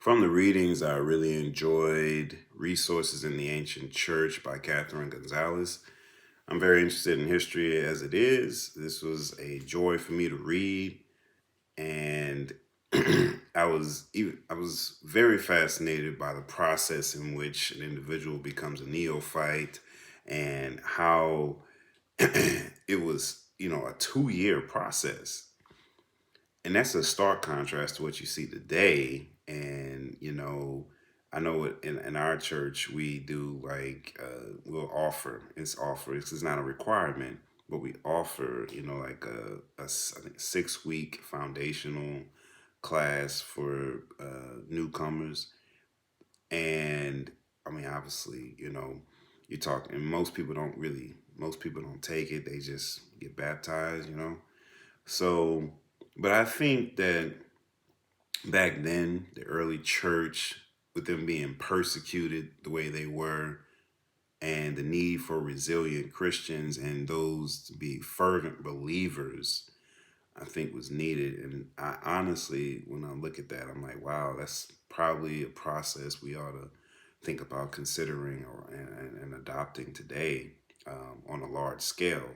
From the readings, I really enjoyed Resources in the Ancient Church by Catherine Gonzalez. I'm very interested in history as it is. This was a joy for me to read, and I was very fascinated by the process in which an individual becomes a neophyte and how it was, a 2 year process. And that's a stark contrast to what you see today. And I know in our church we do like we'll offer, it's not a requirement, but we offer like I think 6 week foundational class for newcomers. And I mean, obviously, you talk, and most people don't take it, they just get baptized. So, but I think that back then, the early church, with them being persecuted the way they were, and the need for resilient Christians and those to be fervent believers, I think was needed. And I honestly, when I look at that, I'm like, wow, that's probably a process we ought to think about considering and adopting today on a large scale.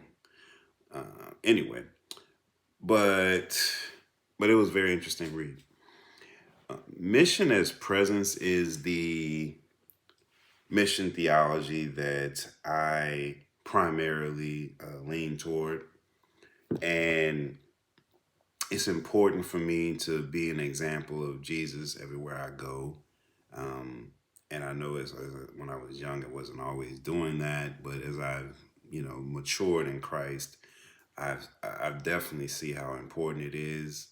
Anyway, but but it was very interesting read. Mission as presence is the mission theology that I primarily lean toward. And it's important for me to be an example of Jesus everywhere I go. Um, and I know when I was young, I wasn't always doing that. But as I've, matured in Christ, I've definitely see how important it is.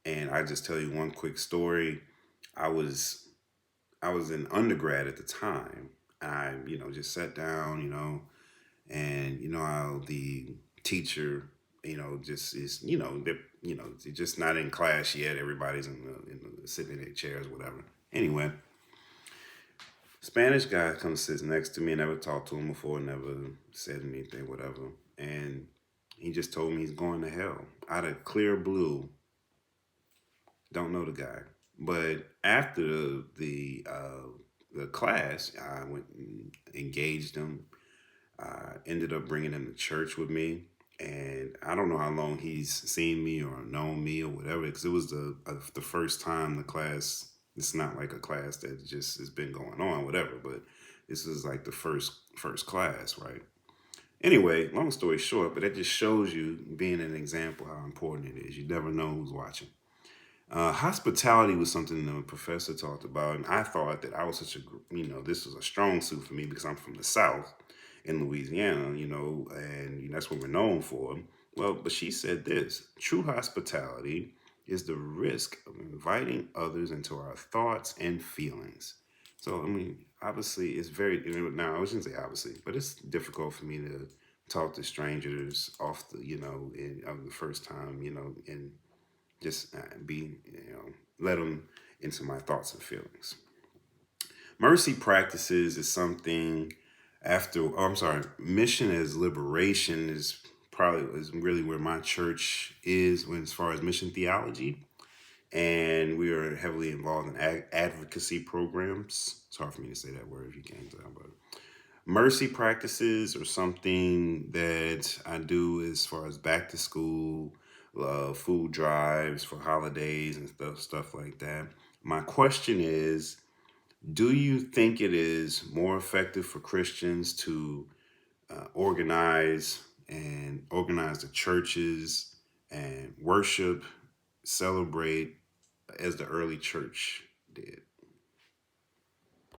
And I just tell you one quick story. I was I was in undergrad at the time. I, just sat down, and you know how the teacher, just is, they're just not in class yet. Everybody's sitting in their chairs, whatever. Anyway, Spanish guy comes sits next to me. Never talked to him before. Never said anything, whatever. And he just told me he's going to hell out of clear blue. Don't know the guy, but after the class, I went and engaged him. Ended up bringing him to church with me, and I don't know how long he's seen me or known me or whatever, because it was the first time the class. It's not like a class that just has been going on, whatever, but this is like the first class, right? Anyway, long story short, but that just shows you being an example how important it is. You never know who's watching. Hospitality was something the professor talked about, and I thought that I was this was a strong suit for me because I'm from the South in Louisiana, and that's what we're known for. Well, but she said this: true hospitality is the risk of inviting others into our thoughts and feelings. So, I mean, obviously, it's very, now I shouldn't say obviously, but it's difficult for me to talk to strangers off of the first time, and just be, let them into my thoughts and feelings. Mercy practices is something I'm sorry, mission as liberation is really where my church is when as far as mission theology. And we are heavily involved in advocacy programs. It's hard for me to say that word if you can't tell, but mercy practices are something that I do as far as back to school, food drives for holidays and stuff like that. My question is, do you think it is more effective for Christians to organize the churches and worship, celebrate as the early church did?